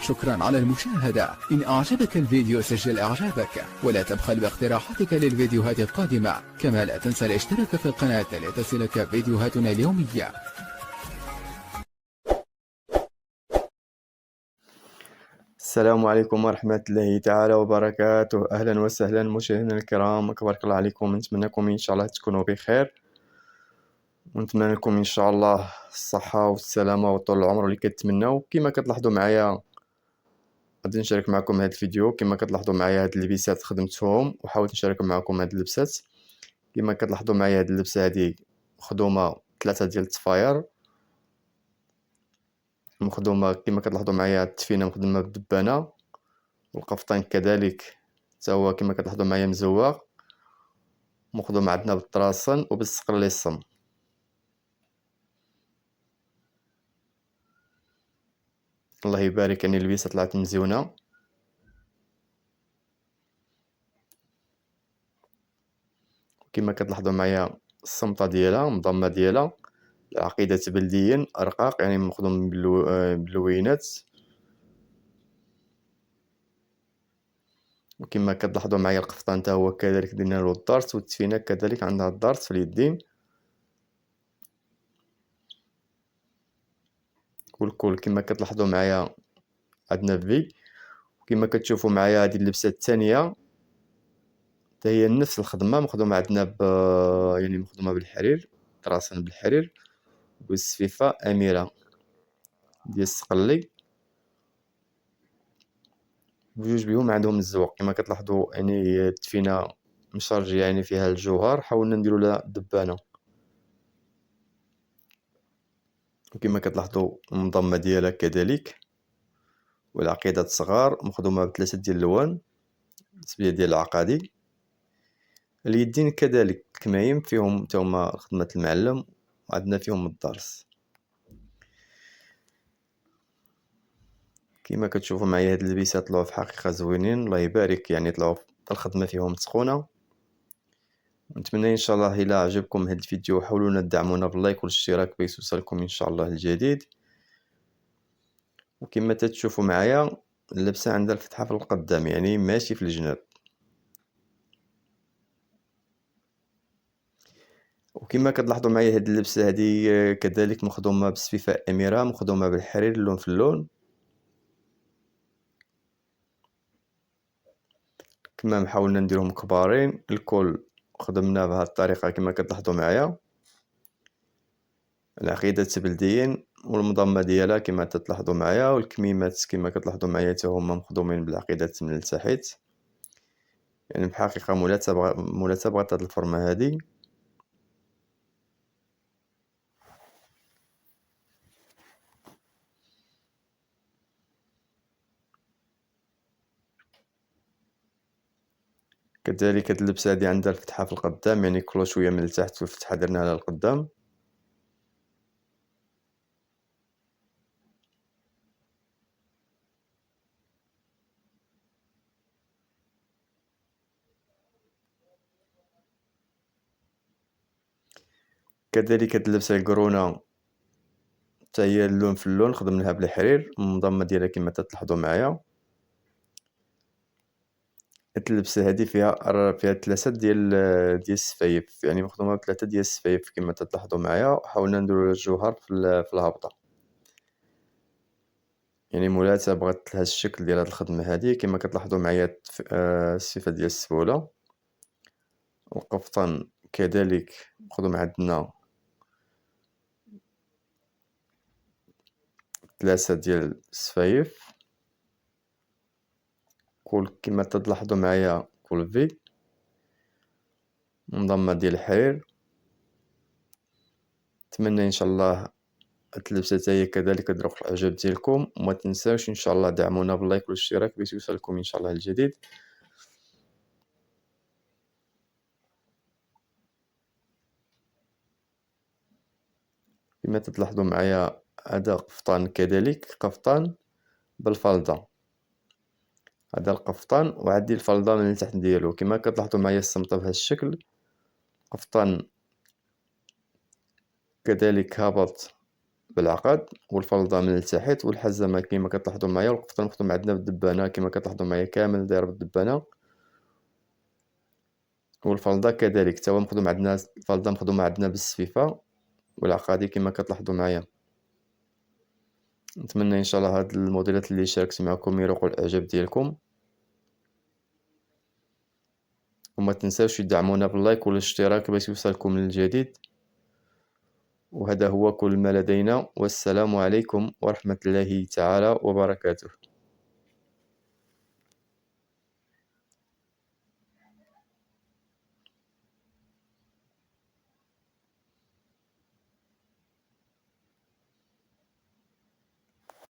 شكرا على المشاهدة. إن أعجبك الفيديو سجل إعجابك، ولا تبخل باقتراحاتك للفيديوهات القادمة. كما لا تنسى الاشتراك في القناة لتصلك فيديوهاتنا اليومية. السلام عليكم ورحمة الله تعالى وبركاته. أهلا وسهلا مشاهدينا الكرام، تبارك الله عليكم. نتمنىكم إن شاء الله تكونوا بخير، ونتمنى لكم إن شاء الله الصحة والسلامة وطول العمر اللي كتمناو. كما كتلاحظوا معايا غادي نشارك معكم هذا الفيديو. كما كتلاحظوا معايا هاد اللبسات خدمتهم وحاولت نشارك معكم هاد اللبسات. كما كتلاحظوا معايا هاد اللبسة هادي مخدومة 3 ديال التفاير، مخدومة كما كتلاحظوا معايا التفينة مخدومة بالدبانة، والقفطان كذلك حتى هو كما كتلاحظوا معايا مزوق، مخدوم عندنا بالطراسن وبالسقليصم. الله يبارك، يعني اللبسة طلعت مزيونة. كما كتلاحظوا معايا الصمطة ديالها مضمة ديالها، العقيدة بلديا رقاق، يعني مخدوم باللوينات. وكما كتلاحظوا معايا القفطان حتى هو كذلك درنا له الدرس، والتفينة كذلك عندها الدرس في اليدين. والكل كما كتلاحظوا معايا عندنا في. وكما كتشوفوا معايا هذه اللبسة الثانية حتى هي نفس الخدمة، مخدومة عندنا يعني مخدومة بالحرير، طراسن بالحرير، والسفيفة أميرة ديال الصقلي، بجوج بهم عندهم الزواق. كما كتلاحظوا يعني التفينة مشارجية، يعني فيها الجوهر، حاولنا نديرو لها دبانة. وكما كتلاحظوا المضمة ديالها كذلك، والعقيدات صغار مخدومة بثلاثة ديال اللوان، التسبية ديال العقادي. اليدين كذلك الكمايم فيهم تا هما خدمة المعلم، وعندنا فيهم الدرس. كما كتشوفوا معايا هاد اللبسات طلعوا في حقيقة زوينين، الله يبارك، يعني طلعوا الخدمة فيهم متقونة. نتمنى ان شاء الله الى عجبكم هاد الفيديو حاولوا تدعمونا باللايك والاشتراك باش يوصلكم ان شاء الله الجديد. وكما تشوفوا معايا اللبسة عندها الفتحة في القدام، يعني ماشي في الجناب. وكما كتلاحظوا معايا هاد اللبسة هادي كذلك مخدومة بسفيفة أميرة، مخدومة بالحرير اللون في اللون. كما حاولنا نديرهم كبارين، الكل خدمنا بهذه الطريقة كما كتلاحظوا معايا. العقيدة بلديا والمضمة ديالها كما تلاحظوا معايا، والكميمات كما كتلاحظوا معايا حتى هما مخدومين بالعقيدات من التحت، يعني بحقيقة مولاة بغات هاد الفورمة هادي. كذلك هاد اللبسة هادي عندها الفتحة في القدام، يعني كلو شوية من التحت والفتحة درناها للقدام. كذلك هاد اللبسة القرونة حتى هي اللون في اللون، خدمناها بالحرير، المضمة ديالها كما تلاحظوا معايا. هاد اللبسة هادي فيها 3 ديال السفايف، يعني مخدومة ب3 ديال السفايف كما تلاحظوا معايا، وحاولنا نديرو الجوهر في الهبطة، يعني مولاتها بغات هاد الشكل ديال هاد الخدمة هادي. كما كتلاحظوا معايا الصفة ديال السهولة. القفطان كذلك مخدوم عندنا 3 ديال السفايف، كما تلاحظوا معايا كل في منظمة ديال الحرير. نتمنى ان شاء الله هاد اللبسة حتى هي كذلك تروق الاعجاب ديالكم، وما تنساوش ان شاء الله دعمونا باللايك والاشتراك باش يوصلكم ان شاء الله الجديد. كما تلاحظوا معايا هذا قفطان كذلك، قفطان بالفلضة، هذا القفطان وعندي الفلضة من التحت ديالو. كما كتلاحظوا معايا السمطة بهذا الشكل، قفطان كذلك هابط بالعقد، والفلضة من التحت، والحزمة كيما كتلاحظوا معايا، والقفطان مخدوم عندنا بالدبانة كيما كتلاحظوا معايا كامل داير بالدبانة، والفلضة كذلك تا هو مخدوم عندنا، الفلضة مخدومة عندنا بالسفيفة، والعقادي كيما كتلاحظوا معايا. نتمنى ان شاء الله هاد الموديلات اللي شاركت معكم يروقوا الاعجاب ديالكم، وما تنساوش تدعمونا باللايك والاشتراك باش يوصلكم الجديد. وهذا هو كل ما لدينا، والسلام عليكم ورحمة الله تعالى وبركاته.